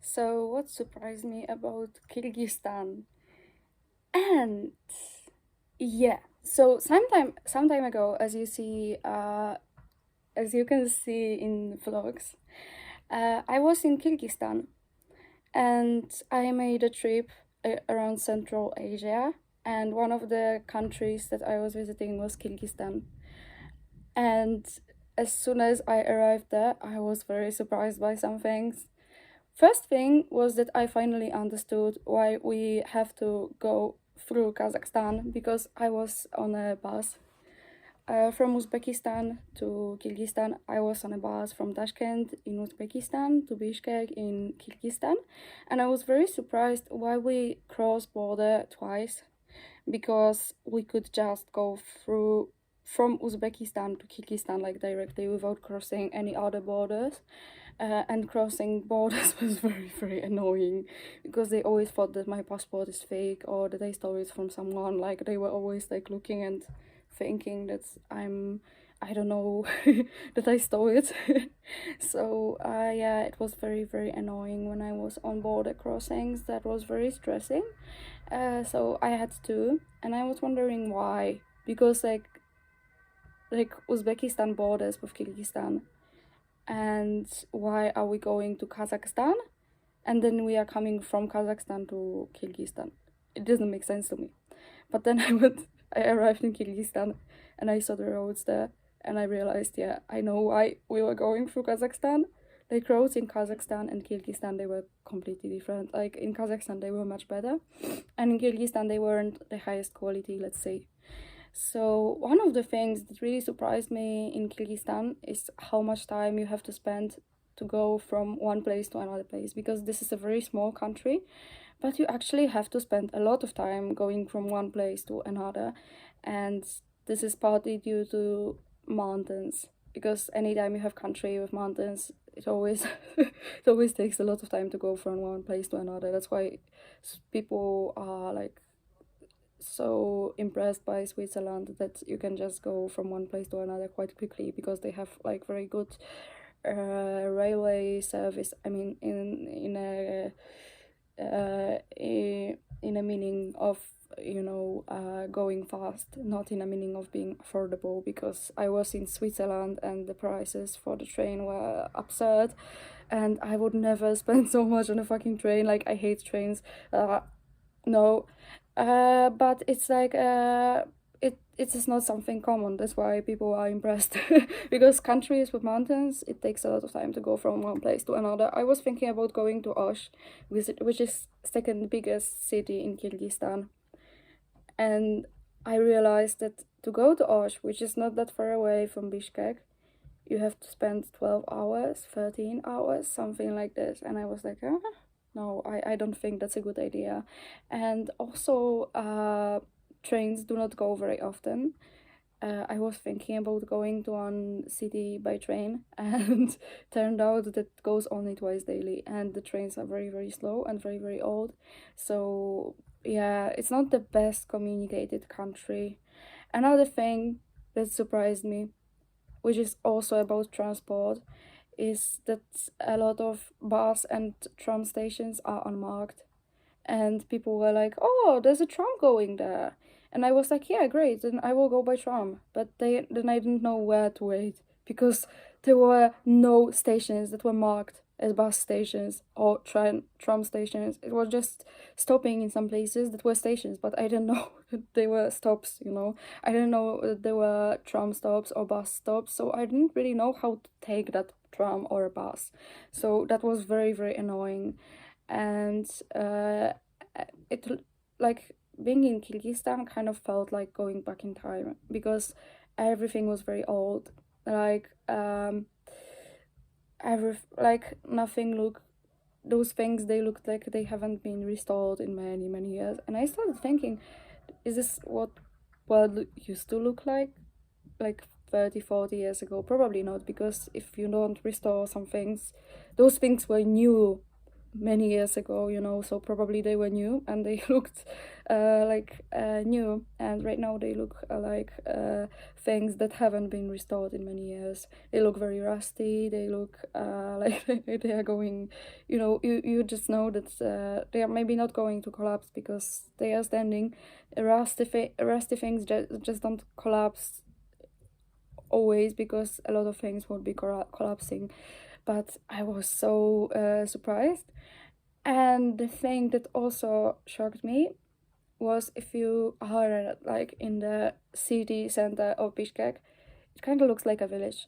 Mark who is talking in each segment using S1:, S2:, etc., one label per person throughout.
S1: So, what surprised me about Kyrgyzstan? And yeah, so some time ago, as you can see in vlogs, I was in Kyrgyzstan, and I made a trip around Central Asia, and one of the countries that I was visiting was Kyrgyzstan. And as soon as I arrived there, I was very surprised by some things. First thing was that I finally understood why we have to go through Kazakhstan, because I was on a bus from Uzbekistan to Kyrgyzstan. I was on a bus from Tashkent in Uzbekistan to Bishkek in Kyrgyzstan, and I was very surprised why we cross border twice, because we could just go through from Uzbekistan to Kyrgyzstan like directly without crossing any other borders. And crossing borders was very annoying, because they always thought that my passport is fake or that I stole it from someone. Like, they were always like looking and thinking that I don't know, that I stole it. So yeah, it was very annoying when I was on border crossings. That was very stressing. So I had to, and I was wondering why, because like Uzbekistan borders with Kyrgyzstan, and why are we going to Kazakhstan and then we are coming from Kazakhstan to Kyrgyzstan? It doesn't make sense to me. But then I arrived in Kyrgyzstan and I saw the roads there, and I realized, yeah, I know why we were going through Kazakhstan. Like, roads in Kazakhstan and Kyrgyzstan, they were completely different. Like, in Kazakhstan they were much better, and in Kyrgyzstan they weren't the highest quality, let's say. So one of the things that really surprised me in Kyrgyzstan is how much time you have to spend to go from one place to another place, because this is a very small country, but you actually have to spend a lot of time going from one place to another. And this is partly due to mountains, because anytime you have country with mountains, it always it always takes a lot of time to go from one place to another. That's why people are like so impressed by Switzerland, that you can just go from one place to another quite quickly, because they have like very good railway service. I mean, in a meaning of, going fast, not in a meaning of being affordable, because I was in Switzerland and the prices for the train were absurd, and I would never spend so much on a fucking train. Like, I hate trains. No, but it's like it is not something common. That's why people are impressed. Because countries with mountains, it takes a lot of time to go from one place to another. I was thinking about going to Osh, which is second biggest city in Kyrgyzstan, and I realized that to go to Osh, which is not that far away from Bishkek, you have to spend 12 hours, 13 hours, something like this. And I was like, no, I don't think that's a good idea. And also, trains do not go very often. I was thinking about going to one city by train, and turned out that it goes only twice daily, and the trains are very slow and very old. So yeah, it's not the best communicated country. Another thing that surprised me, which is also about transport, is that a lot of bus and tram stations are unmarked, and people were like, "Oh, there's a tram going there," and I was like, "Yeah, great, then I will go by tram." But then I didn't know where to wait, because there were no stations that were marked as bus stations or tram stations. It was just stopping in some places that were stations, but I didn't know that they were stops. I didn't know that there were tram stops or bus stops, so I didn't really know how to take that tram or a bus. So that was very annoying. And it like being in Kyrgyzstan kind of felt like going back in time, because everything was very old. Like, like nothing looked, those things, they looked like they haven't been restored in many years. And I started thinking, is this what world used to look like 30, 40 years ago? Probably not, because if you don't restore some things, those things were new many years ago, so probably they were new and they looked new, and right now they look like things that haven't been restored in many years. They look very rusty, they look like they are going, you just know that they are maybe not going to collapse because they are standing. Rusty things just don't collapse always, because a lot of things would be collapsing. But I was so surprised. And the thing that also shocked me was, if you are like in the city center of Bishkek, it kind of looks like a village.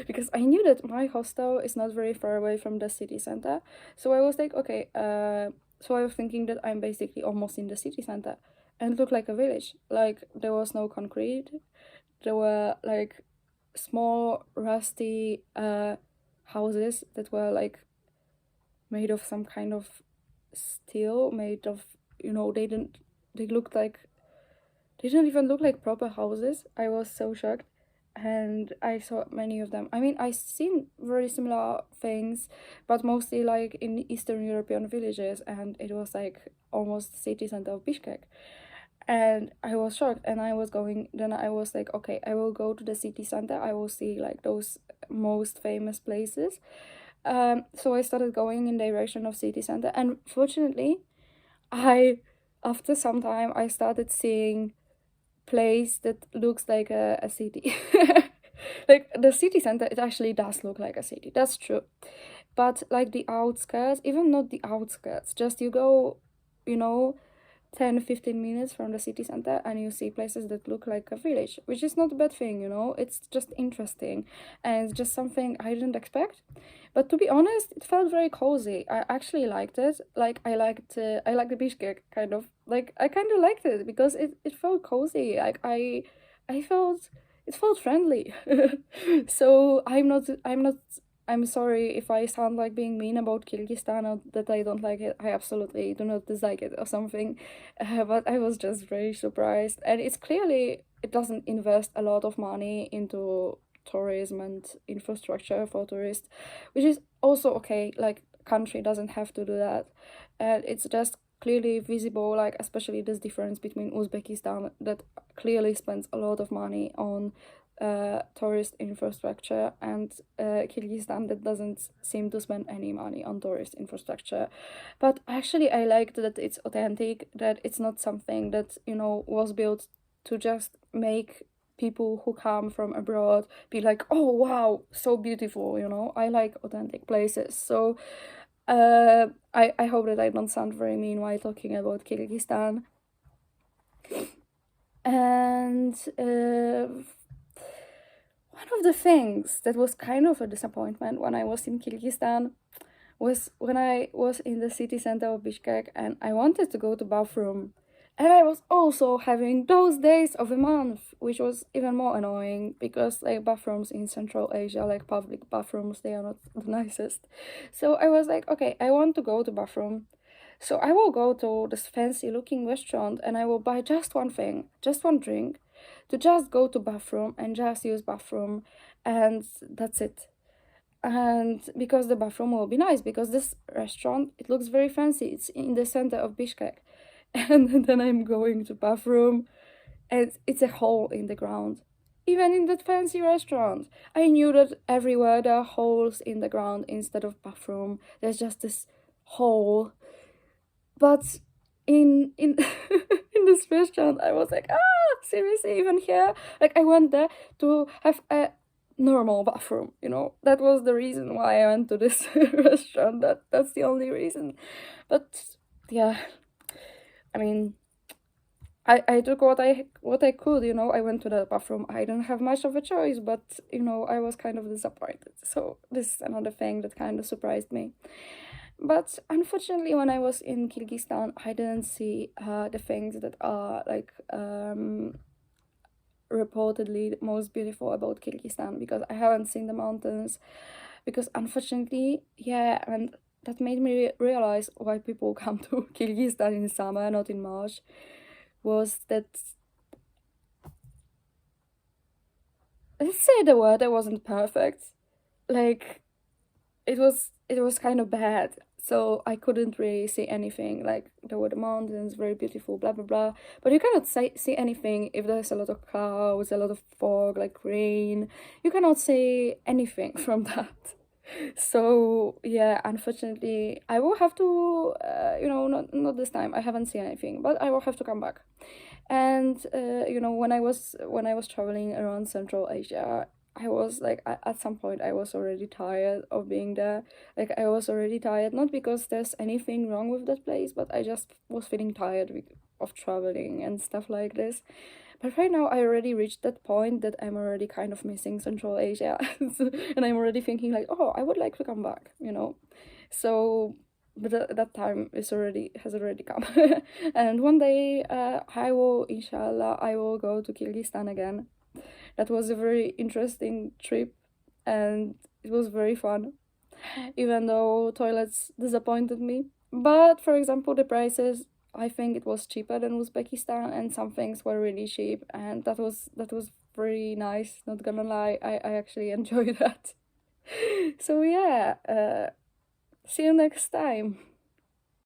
S1: Because I knew that my hostel is not very far away from the city center. So I was like, okay, so I was thinking that I'm basically almost in the city center. And it looked like a village. Like, there was no concrete. There were like small, rusty houses that were like made of some kind of steel, made of, they looked like, they didn't even look like proper houses. I was so shocked. And I saw many of them. I mean, I seen very similar things, but mostly like in Eastern European villages, and it was like almost city center of Bishkek. And I was shocked, and then I was like, okay, I will go to the city center, I will see like those most famous places. So I started going in direction of city center, and fortunately, I after some time I started seeing place that looks like a city. Like the city center, it actually does look like a city, that's true. But like the outskirts, even not the outskirts, just you go, you know 10-15 minutes from the city center, and you see places that look like a village, which is not a bad thing, it's just interesting, and it's just something I didn't expect. But to be honest, it felt very cozy. I actually liked it. Like, I liked the Bishkek, kind of, like, I kind of liked it because it felt cozy. Like, I felt, it felt friendly. So I'm sorry if I sound like being mean about Kyrgyzstan, or that I don't like it. I absolutely do not dislike it or something. But I was just very surprised. And it's clearly, it doesn't invest a lot of money into tourism and infrastructure for tourists, which is also okay. Like, country doesn't have to do that. And it's just clearly visible, like, especially this difference between Uzbekistan, that clearly spends a lot of money on tourist infrastructure, and Kyrgyzstan that doesn't seem to spend any money on tourist infrastructure. But actually, I liked that it's authentic, that it's not something that, was built to just make people who come from abroad be like, oh wow, so beautiful. I like authentic places. So I hope that I don't sound very mean while talking about Kyrgyzstan. And one of the things that was kind of a disappointment when I was in Kyrgyzstan was when I was in the city center of Bishkek and I wanted to go to bathroom. And I was also having those days of a month, which was even more annoying because, like, bathrooms in Central Asia, like public bathrooms, they are not the nicest. So I was like, okay, I want to go to bathroom. So I will go to this fancy looking restaurant and I will buy just one thing, just one drink, to just go to bathroom and just use bathroom, and that's it. And because the bathroom will be nice, because this restaurant, it looks very fancy, it's in the center of Bishkek. And then I'm going to bathroom and it's a hole in the ground. Even in that fancy restaurant, I knew that everywhere there are holes in the ground instead of bathroom. There's just this hole. But in in this restaurant, I was like, seriously, even here? Like, I went there to have a normal bathroom. That was the reason why I went to this restaurant. That's the only reason. But yeah, I mean, I took what I could. I went to the bathroom. I didn't have much of a choice, but I was kind of disappointed. So this is another thing that kind of surprised me. But unfortunately, when I was in Kyrgyzstan, I didn't see the things that are like reportedly the most beautiful about Kyrgyzstan, because I haven't seen the mountains. Because unfortunately, yeah, and that made me realize why people come to Kyrgyzstan in summer, not in March, was that, let's say, the weather wasn't perfect. Like, it was kind of bad. so I couldn't really see anything. Like, there were the mountains, very beautiful, blah blah blah, but you cannot see anything if there's a lot of clouds, a lot of fog, like rain. You cannot see anything from that. So yeah, unfortunately I will have to, not this time, I haven't seen anything, but I will have to come back. And when I was traveling around Central Asia, I was like, at some point I was already tired of being there. Like, I was already tired, not because there's anything wrong with that place, but I just was feeling tired of traveling and stuff like this. But right now I already reached that point that I'm already kind of missing Central Asia. And I'm already thinking like, oh, I would like to come back. So, but that time has already come. And one day, inshallah, I will go to Kyrgyzstan again. That was a very interesting trip, and it was very fun, even though toilets disappointed me. But for example, the prices, I think it was cheaper than Uzbekistan, and some things were really cheap, and that was very nice. Not gonna lie, I actually enjoyed that. So yeah, see you next time.